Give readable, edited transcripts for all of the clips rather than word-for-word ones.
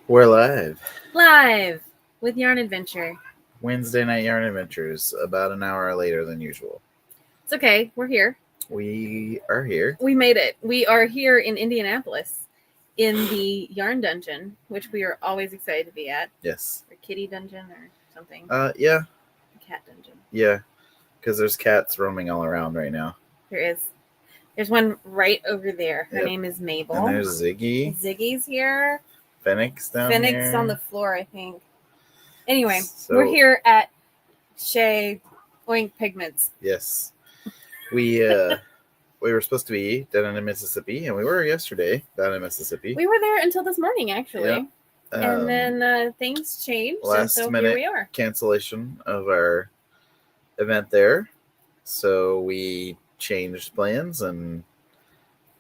We're live. Live with Yarn Adventure. Wednesday night yarn adventures, about an hour later than usual. It's okay. We're here. We are here. We made it. We are here in Indianapolis in the Yarn Dungeon, which we are always excited to be at. Yes. Or Kitty Dungeon or something. Yeah. Cat Dungeon. Yeah. Because there's cats roaming all around right now. There is. There's one right over there. Her Yep. name is Mabel. And there's Ziggy. Ziggy's here. Fennec's down Fennec's here. on the floor, I think. Anyway, So- we're here at Shea Oink Pigments. Yes. We were supposed to be down in Mississippi, and we were yesterday down in Mississippi. We were there until this morning, actually. Yeah. And then things changed. Last and so minute here we are. cancellation of our event there. So we changed plans and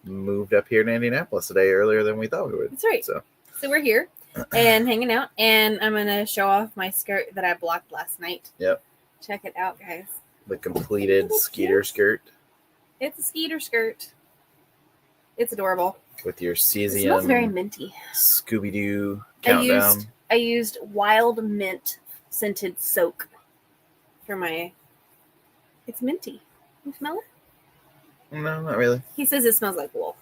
moved up here to Indianapolis a day earlier than we thought we would. That's right. So we're here and hanging out, and I'm going to show off my skirt that I blocked last night. Yep. Check it out, guys. The completed skeeter skirt It's a skeeter skirt. It's adorable. with your It smells very cesium minty. Scooby-Doo countdown. I used wild mint scented soak for my... It's minty. You smell it? No, not really. He says it smells like wool.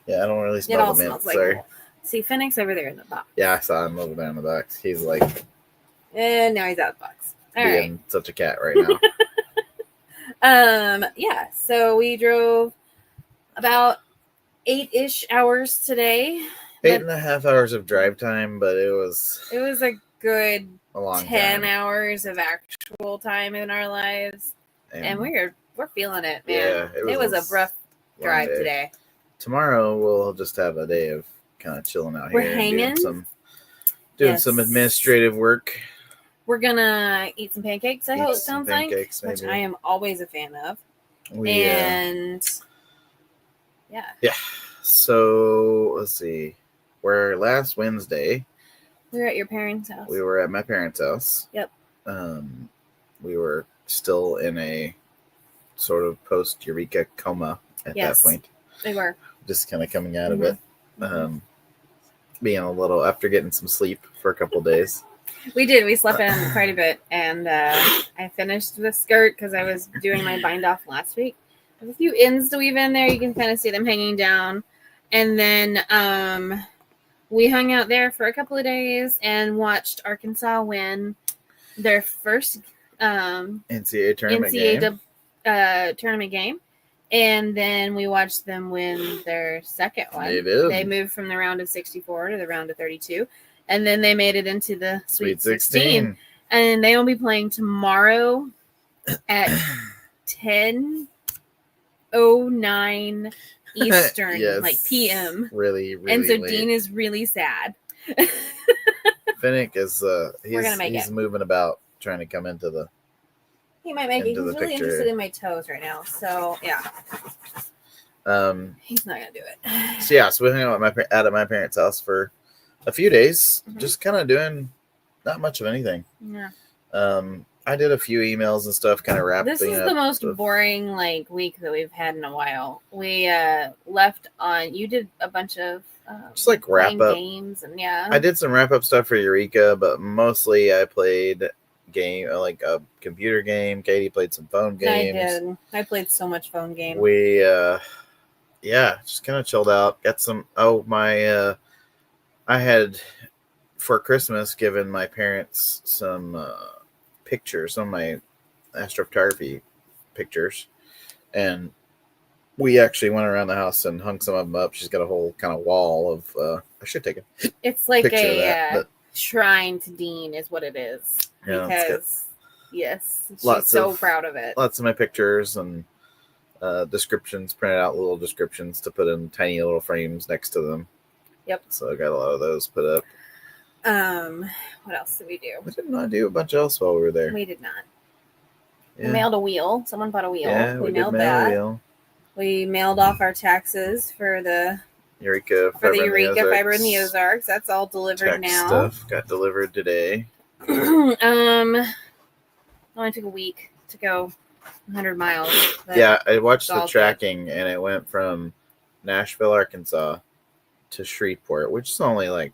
Yeah, I don't really It smell all the mint. smells like Sorry. wool. See, Fennec's over there in the box. Yeah, I saw him over there in the box. He's like And now he's out of the box. All right. being such a cat right now. Yeah, so we drove about 8-ish hours today. 8.5 hours of drive time, but it was It was a good a long 10 time. hours of actual time in our lives. And we're feeling it, man. Yeah, it was a rough long drive day. today. Tomorrow we'll just have a day of kind of chilling out We're here hanging. and doing some Yes. administrative work. We're gonna eat some pancakes, I Eat hope it some sounds like, pancakes, which maybe. I am always a fan of. We And yeah, so let's see. Where last Wednesday we were at your parents' house. we were at my parents' house. Yep. We were still in a sort of post Eureka coma at Yes. that point. We were. Just kind of coming out of it. Being a little after getting some sleep for a couple days. We did. We slept in quite a bit, and I finished the skirt because I was doing my bind off last week. There's a few ends to weave in there. You can kind of see them hanging down, and then we hung out there for a couple of days and watched Arkansas win their first NCAA tournament game. tournament game, and then we watched them win their second one. They did. They moved from the round of 64 to the round of 32. And then they made it into the Sweet 16. And they will be playing tomorrow at 10:09 Eastern, Yes. like PM. Really, really. And so late. Dean is really sad. Finnick is gonna make he's it. moving about trying to come into the He might make it. He's Into the really picture. interested in my toes right now. So yeah, he's not gonna do it. So we hung out at my parents' house for a few days, Mhm. just kind of doing not much of anything. Yeah. I did a few emails and stuff, kind of wrapping This is up the most stuff. boring week that we've had in a while. We left on. You did a bunch of Just like wrap playing up. games and yeah. I did some wrap up stuff for Eureka, but mostly I played like a computer game. Katie played some phone games. I did. I played so much phone game. We just kind of chilled out. Got some I had for Christmas given my parents some pictures, some of my astrophotography pictures, and we actually went around the house and hung some of them up. She's got a whole kind of wall of I should take a It's like picture of a that, but shrine to Dean is what it is. Yeah, it's got Because yes, she's lots so of- proud of it. lots of my pictures and descriptions, printed out little descriptions to put in tiny little frames next to them. Yep. So I got a lot of those put up. What else did we do? We did not do a bunch else while we were there. We did not. Yeah. We mailed a wheel. Someone bought a wheel. Yeah, we we did mailed mail that. a wheel. We mailed off our taxes for the Eureka Eureka Fiber in the Ozarks. That's all delivered Tax now. stuff got delivered today. Only took a week to go 100 miles. but Yeah, I watched the all good. tracking and it went from Nashville, Arkansas to Shreveport, which is only like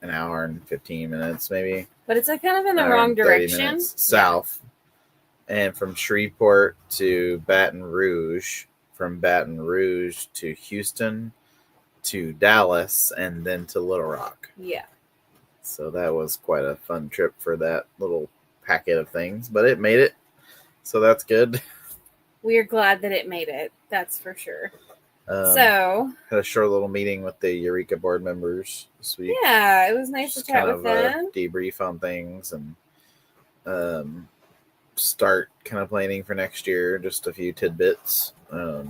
an hour and 15 minutes, maybe. But it's like kind of in the Hour wrong and 30 direction. minutes south. And from Shreveport to Baton Rouge, from Baton Rouge to Houston to Dallas, and then to Little Rock. Yeah. So that was quite a fun trip for that little packet of things, but it made it. So that's good. We're glad that it made it. That's for sure. So had a short little meeting with the Eureka board members this week. Yeah, it was nice to chat with them. Debrief on things and start kind of planning for next year. Just a few tidbits. But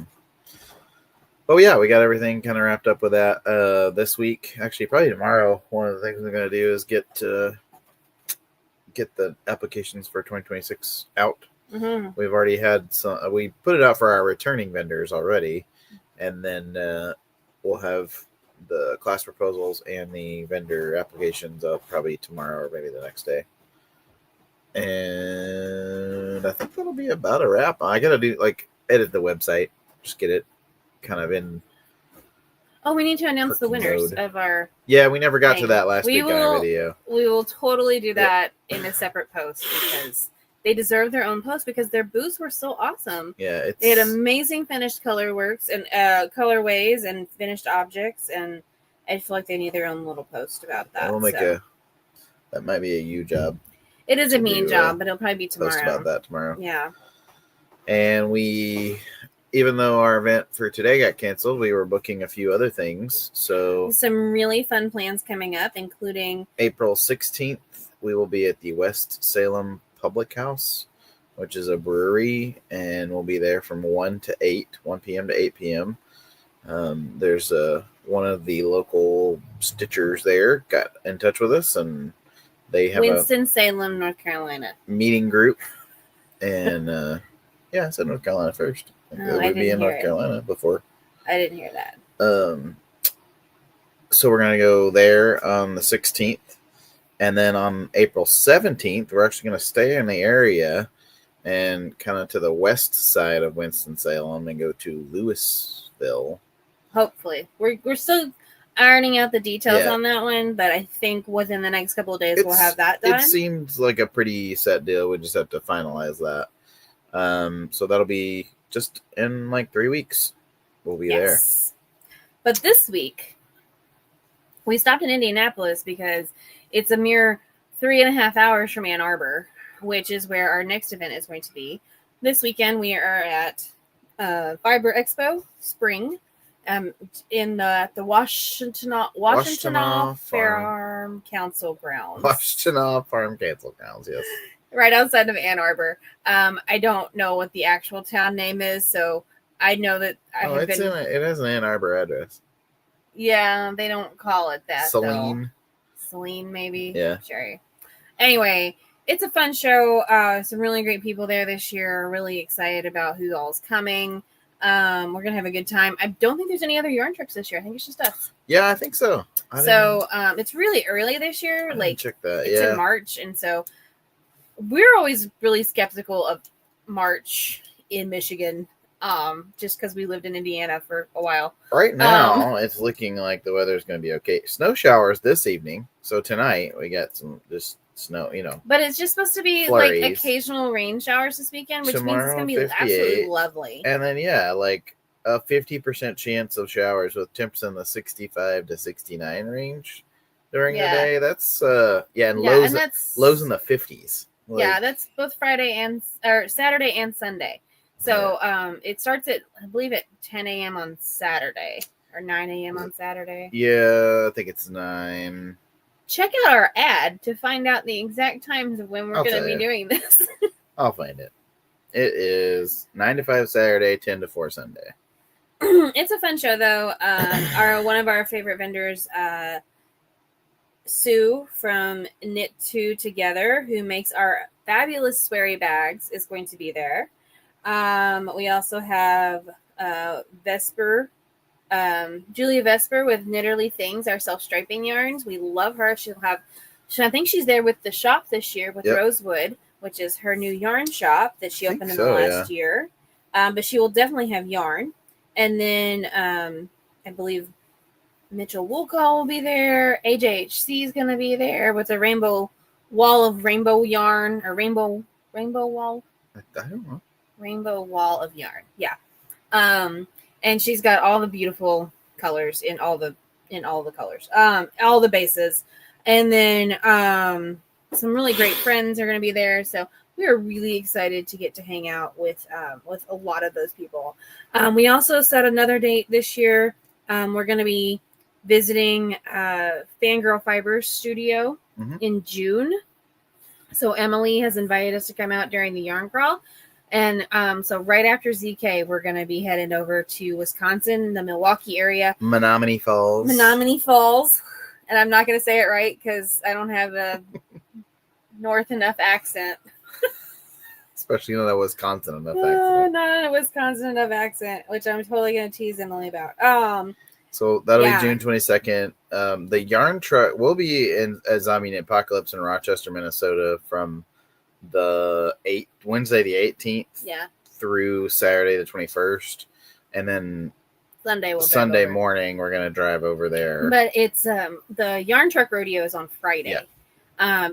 yeah, we got everything kind of wrapped up with that this week. Actually, probably tomorrow. One of the things we're going to do is get the applications for 2026 out. Mm-hmm. We've already had some. We put it out for our returning vendors already, and then we'll have the class proposals and the vendor applications up probably tomorrow or maybe the next day. And I think that'll be about a wrap. I gotta do edit the website, just get it kind of in. Oh, we need to announce the winners of our. Yeah, we never got to that last week on our video. We will totally do that in a separate post because they deserve their own post because their booths were so awesome. Yeah, they had amazing finished color works and colorways and finished objects, and I feel like they need their own little post about that. We'll make that might be a you job. It is a mean job, but it'll probably be tomorrow. Post about that tomorrow. Yeah. And even though our event for today got canceled, we were booking a few other things. So some really fun plans coming up, including April 16th, we will be at the West Salem Public House, which is a brewery, and we'll be there from 1 p.m. to 8 p.m. There's one of the local stitchers there got in touch with us, and they have Winston-Salem, North Carolina meeting group. And yeah, I said North Carolina first. We'd be in North Carolina before. I didn't hear that. So we're gonna go there on the 16th, and then on April 17th, we're actually gonna stay in the area and kind of to the west side of Winston-Salem and go to Louisville. Hopefully, we're still ironing out the details on that one, but I think within the next couple of days we'll have that done. It seems like a pretty set deal. We just have to finalize that. So that'll be just in 3 weeks. We'll be there. But this week, we stopped in Indianapolis because it's a mere 3.5 hours from Ann Arbor, which is where our next event is going to be. This weekend, we are at Fiber Expo Spring in the Washtenaw Farm Council grounds. Washtenaw Farm Council grounds, yes. Right outside of Ann Arbor. I don't know what the actual town name is, so I know that it has an Ann Arbor address. Yeah, they don't call it that. Saline, maybe. Yeah. Sure. Anyway, it's a fun show. Some really great people there this year. Really excited about who all's coming. We're gonna have a good time. I don't think there's any other yarn trips this year. I think it's just us. Yeah, I think so. It's really early this year. Check that. It's in March, and so we're always really skeptical of March in Michigan. Just because we lived in Indiana for a while. Right now, it's looking like the weather's going to be okay. Snow showers this evening. So tonight we got some just snow, But it's just supposed to be flurries. Occasional rain showers this weekend, which Tomorrow, means it's going to be absolutely lovely. And then a 50% chance of showers with temps in the 65 to 69 range during the day. That's lows in the 50s. That's both Saturday and Sunday. So it starts at, I believe, at 10 a.m. on Saturday or 9 a.m. on Saturday. Yeah, I think it's 9. Check out our ad to find out the exact times of when we're going to be doing this. I'll find it. It is 9 to 5 Saturday, 10 to 4 Sunday. It's a fun show, though. One of our favorite vendors, Sue from Knit Two Together, who makes our fabulous sweary bags, is going to be there. We also have Vesper, Julia Vesper with Knitterly Things, our self-striping yarns. We love her. I think she's there with the shop this year with Rosewood, which is her new yarn shop that she opened in the last year. But she will definitely have yarn. And then I believe Mitchell Woolcall will be there. AJHC is going to be there with a rainbow wall of rainbow yarn or rainbow wall. I don't know. Rainbow wall of yarn. Yeah. And she's got all the beautiful colors in all the colors. All the bases. And then some really great friends are going to be there. So we are really excited to get to hang out with a lot of those people. We also set another date this year. We're going to be visiting Fangirl Fibers studio in June. So Emily has invited us to come out during the yarn crawl. And so right after ZK, we're going to be heading over to Wisconsin, the Milwaukee area. Menominee Falls. And I'm not going to say it right because I don't have a north enough accent. Especially not a Wisconsin enough accent. Not a Wisconsin enough accent, which I'm totally going to tease Emily about. So that'll be June 22nd. The yarn truck will be in Zombie Apocalypse in Rochester, Minnesota from the Wednesday the 18th through Saturday the 21st. And then Sunday morning we're going to drive over there. But it's the yarn truck rodeo is on Friday. Yeah.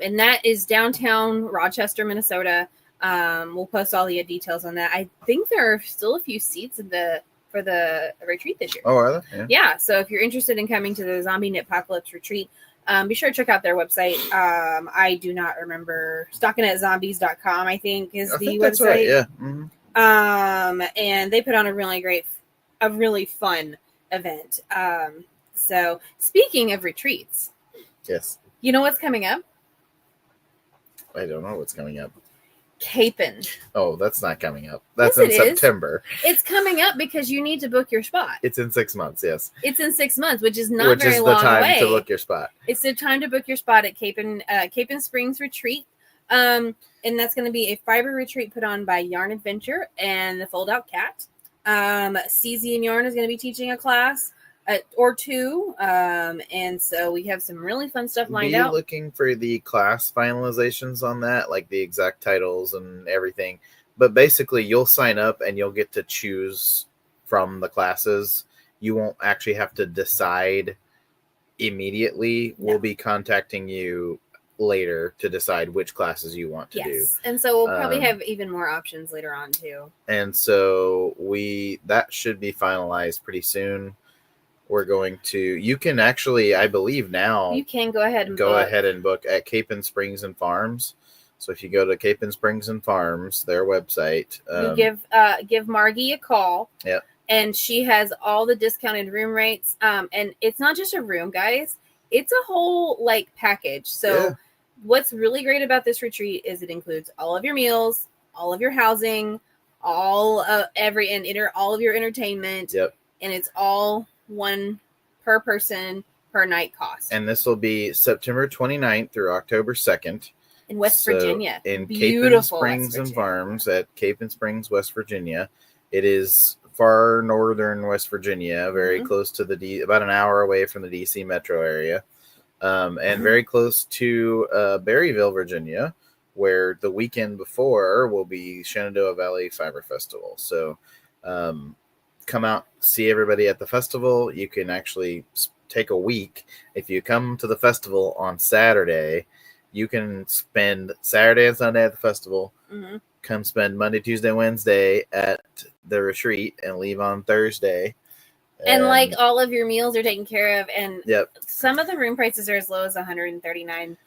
And that is downtown Rochester, Minnesota. We'll post all the details on that. I think there are still a few seats for the retreat this year. Oh, are there? Yeah. So if you're interested in coming to the Zombie Apocalypse retreat, be sure to check out their website. I do not remember. StockinatZombies.com, I think, is the website. That's right. Yeah. Mm-hmm. And they put on a really fun event. So speaking of retreats, yes, you know what's coming up? I don't know what's coming up. Capon. Oh, that's not coming up. That's in September. It's coming up because you need to book your spot. It's in 6 months, yes. It's in 6 months, which is not very long away. Which is the time to book your spot. It's the time to book your spot at Capon Springs Retreat. And that's going to be a fiber retreat put on by Yarn Adventure and the Fold Out Cat. CZ and Yarn is going to be teaching a class or two. And so we have some really fun stuff lined out. Be looking for the class finalizations on that, like the exact titles and everything. But basically, you'll sign up and you'll get to choose from the classes. You won't actually have to decide immediately. No. We'll be contacting you later to decide which classes you want to do. And so we'll probably have even more options later on too. And so that should be finalized pretty soon. We're going to, you can actually, I believe now, you can go ahead and book at Capon Springs and Farms. So if you go to Capon Springs and Farms, their website, you give Margie a call. Yep. And she has all the discounted room rates. And it's not just a room, guys. It's a whole package. So what's really great about this retreat is it includes all of your meals, all of your housing, all of your entertainment. Yep. And it's all one per person per night cost. And this will be September 29th through October 2nd. In West Virginia. In Capon Springs and Farms at Capon Springs, West Virginia. It is far northern West Virginia, very close to about an hour away from the DC metro area. And very close to Berryville, Virginia, where the weekend before will be Shenandoah Valley Fiber Festival. So come out, see everybody at the festival. You can actually take a week. If you come to the festival on Saturday, you can spend Saturday and Sunday at the festival, come spend Monday, Tuesday, Wednesday at the retreat, and leave on Thursday. And all of your meals are taken care of. And some of the room prices are as low as $139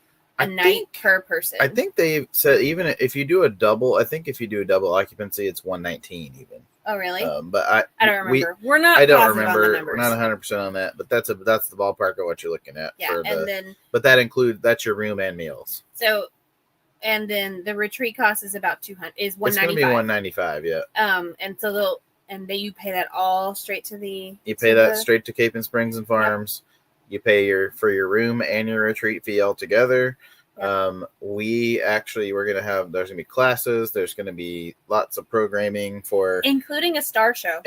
a night per person. I think they said even if you do a double, occupancy, it's $119 even. Oh, really? But I don't remember. We're not. I don't remember. We're not 100% on that, but that's the ballpark of what you're looking at. Yeah, but that's your room and meals. So, and then the retreat cost is about $195. It's going to be $195. Yeah. And so you pay that all straight to the. You pay that straight to Capon Springs and Farms. Yep. You pay for your room and your retreat fee all together. Yep. There's going to be classes. There's going to be lots of programming including a star show.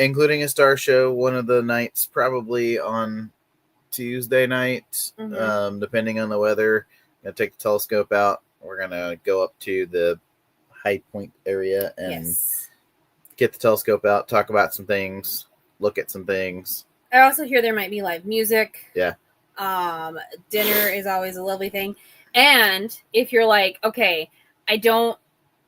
One of the nights probably on Tuesday night, depending on the weather. Going to take the telescope out. We're going to go up to the High Point area and get the telescope out, talk about some things, look at some things, I also hear there might be live music. Yeah. Dinner is always a lovely thing. And if you're like, okay, I don't,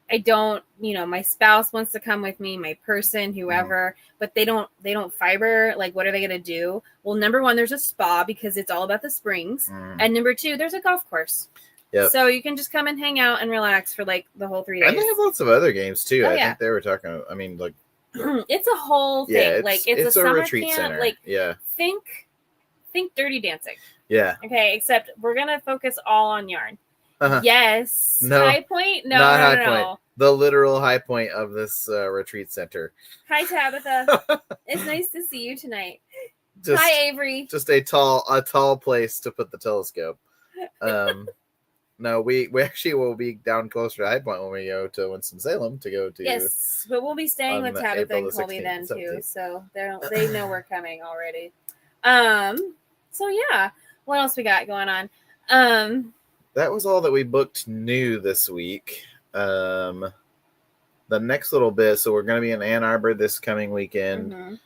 my spouse wants to come with me, my person, whoever, but they don't fiber, like, what are they going to do? Well, number one, there's a spa because it's all about the springs. And number two, there's a golf course. Yep. So you can just come and hang out and relax for like the whole 3 days. And they have lots of other games too. Oh, I yeah. think they were talking, I mean, like, it's a whole thing. yeah, like it's a summer retreat camp. center. Like, yeah. Think Dirty Dancing. Yeah. Okay, except we're gonna focus all on yarn. Yes. No. High Point? No, not no, High no, Point. no. The literal high point of this retreat center. Hi, Tabitha. It's nice to see you tonight. Hi, Avery. Just a tall place to put the telescope. No, we actually will be down closer to High Point when we go to Winston-Salem to go to. Yes, but we'll be staying with Tabitha April and Colby 16th, then 17th. too, so they know we're coming already. So yeah, what else we got going on? That was all that we booked new this week. The next little bit, so we're going to be in Ann Arbor this coming weekend.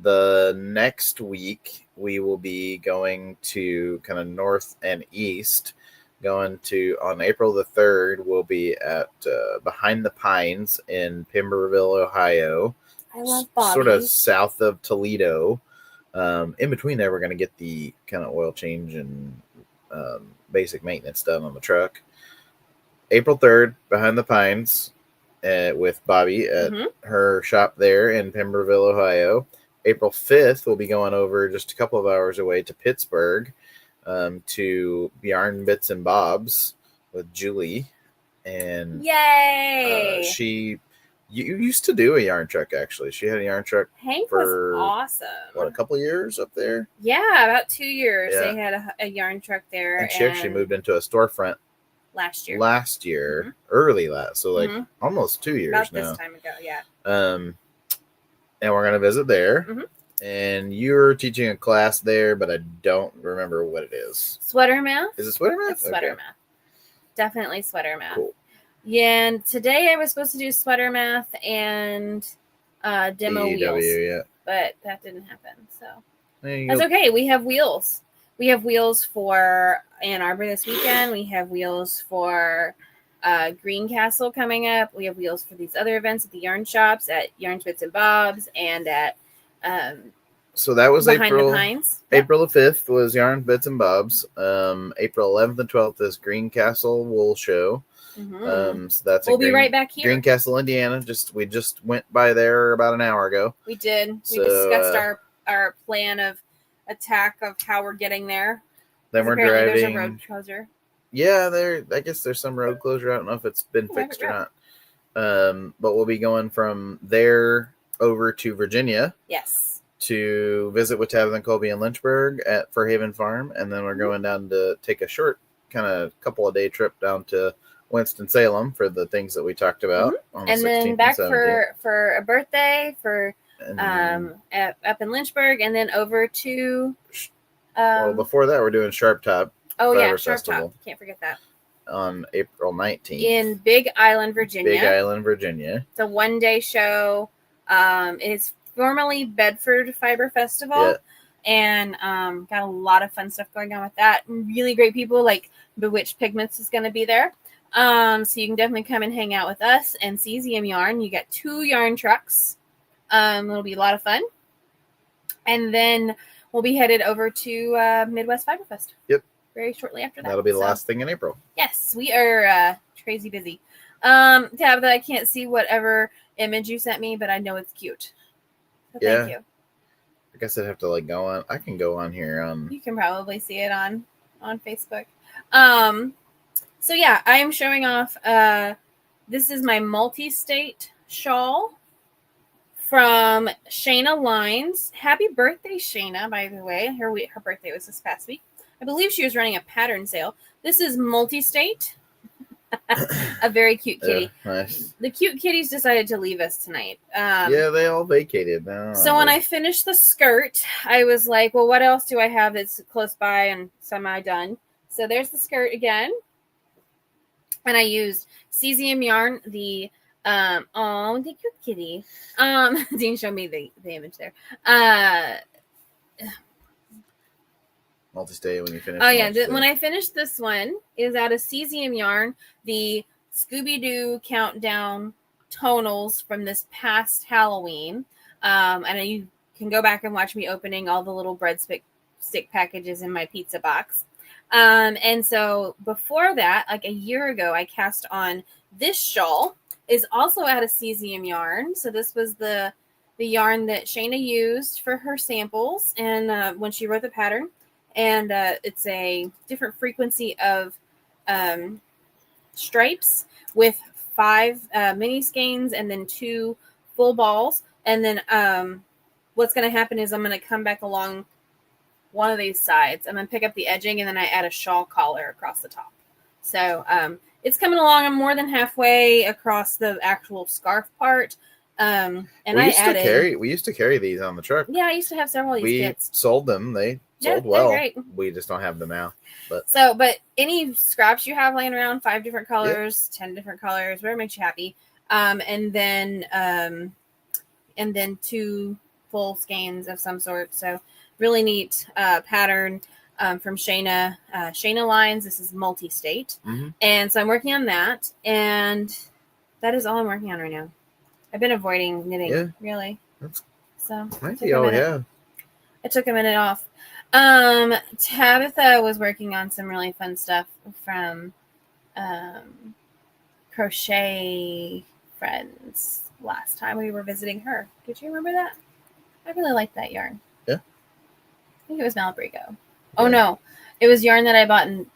The next week we will be going to kind of north and east. Going to, on April the 3rd, we'll be at Behind the Pines in Pemberville, Ohio. I love Bobby. Sort of south of Toledo. In between there, we're going to get the kind of oil change and basic maintenance done on the truck. April 3rd, Behind the Pines with Bobby at her shop there in Pemberville, Ohio. April 5th, we'll be going over just a couple of hours away to Pittsburgh. To Yarn Bits and Bobs with Julie, and yay! You used to do a yarn truck actually. She had a yarn truck. Hank for, was awesome. What, a couple of years up there? Yeah, about 2 years. Yeah. They had a yarn truck there, and she actually moved into a storefront last year, early last, so like almost 2 years about now. This time ago, yeah. And we're gonna visit there. And you're teaching a class there, but I don't remember what it is. Sweater math? Is it sweater math? It's sweater math. Definitely sweater math. Cool. Yeah, and today I was supposed to do sweater math and demo AEW, wheels. Yeah. But that didn't happen. So that's okay. We have wheels. We have wheels for Ann Arbor this weekend. We have wheels for Greencastle coming up. We have wheels for these other events at the yarn shops, at Yarn Bits and Bobs, and at so that was Behind April. The Pines. April the 5th was Yarn Bits and Bobs. April 11th and 12th is Greencastle Wool Show. So that's we'll be right back here. Greencastle, Indiana. We just went by there about an hour ago. We did. We discussed our plan of attack of how we're getting there. Then we're driving. There's a road closure. Yeah, I guess there's some road closure. I don't know if it's been fixed or not. But we'll be going from there over to Virginia. Yes. To visit with Tabitha and Colby in Lynchburg at Fairhaven Farm, and then we're going down to take a short kind of couple of day trip down to Winston-Salem for the things that we talked about. On and the then back and for a birthday for up in Lynchburg, and then over to before that we're doing Sharp Top. Sharp Festival Top. Can't forget that. On April 19th in Big Island, Virginia. It's a one-day show. It's formerly Bedford Fiber Festival, and got a lot of fun stuff going on with that. Really great people, like Bewitched Pigments is going to be there. So you can definitely come and hang out with us and see ZM Yarn. You got 2 yarn trucks. It'll be a lot of fun. And then we'll be headed over to Midwest Fiber Fest. Yep. Very shortly after that. That'll be the last thing in April. Yes, we are crazy busy. Tabitha, I can't see whatever image you sent me, but I know it's cute. So thank you. I guess I'd have to go on. I can go on here. You can probably see it on Facebook. So yeah, I am showing off. This is my multi-state shawl from Shayna Lines. Happy birthday, Shayna! By the way, her birthday was this past week. I believe she was running a pattern sale. This is multi-state. A very cute kitty. Nice. The cute kitties decided to leave us tonight. They all vacated now. So when I finished the skirt, I was like, well, what else do I have that's close by and semi-done? So there's the skirt again. And I used CZM yarn, the cute kitty. Dean showed me the image there. multi-stay when you finish. Oh yeah, when I finished this one, is out of cesium yarn, the Scooby-Doo countdown tonals from this past Halloween. And you can go back and watch me opening all the little breadstick packages in my pizza box. And so before that, like a year ago, I cast on this shawl. Is also out of cesium yarn. So this was the yarn that Shayna used for her samples and when she wrote the pattern. And it's a different frequency of stripes with 5 mini skeins and then 2 full balls. And then what's going to happen is I'm going to come back along one of these sides. I'm going to pick up the edging and then I add a shawl collar across the top. So it's coming along. I'm more than halfway across the actual scarf part. And we used to carry these on the truck. Yeah, I used to have several of these kits. We sold them. They sold well. Great. We just don't have them now. But any scraps you have laying around, 5 different colors, 10 different colors, whatever makes you happy. And then 2 full skeins of some sort. So really neat pattern. From Shayna Lines. This is multi-state. Mm-hmm. And so I'm working on that. And that is all I'm working on right now. I've been avoiding knitting, really. So might be all, yeah. I took a minute off. Tabitha was working on some really fun stuff from Crochet Friends last time we were visiting her. Did you remember that? I really liked that yarn. Yeah. I think it was Malabrigo. Oh, no. It was yarn that I bought in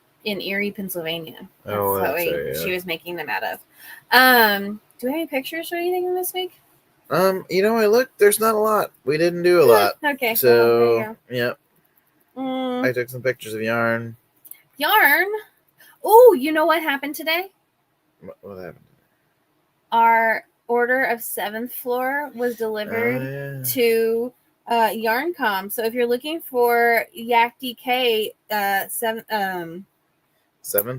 Erie, Pennsylvania. She was making them out of. Do we have any pictures or anything this week? I looked. There's not a lot. We didn't do a lot. Okay. So, I took some pictures of yarn. Yarn? Oh, you know what happened today? What happened? Our order of 7th floor was delivered to... YarnCom. So if you're looking for Yak DK, 7th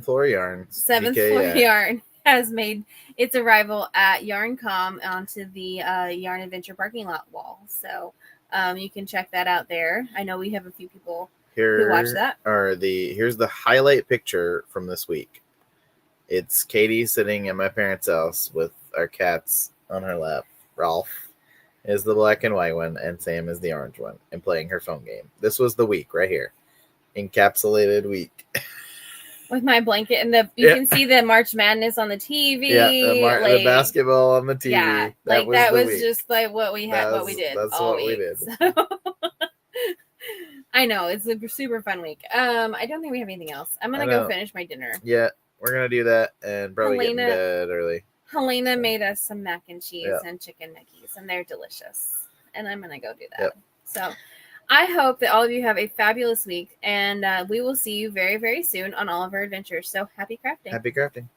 floor yarn. 7th floor yarn has made its arrival at YarnCom onto the Yarn Adventure parking lot wall. So you can check that out there. I know we have a few people who watch that. Here's the highlight picture from this week. It's Katie sitting at my parents' house with our cats on her lap. Ralph is the black and white one, and Sam is the orange one, and playing her phone game. This was the week right here. Encapsulated week. With my blanket, and you can see the March Madness on the TV. Yeah, the basketball on the TV. Yeah, that was just like what we had, what we did. That's what we did. So. I know, it's a super fun week. I don't think we have anything else. I'm going to go finish my dinner. Yeah, we're going to do that and probably get in bed early. Helena made us some mac and cheese and chicken nuggets, and they're delicious. And I'm going to go do that. Yep. So I hope that all of you have a fabulous week, and we will see you very, very soon on all of our adventures. So happy crafting. Happy crafting.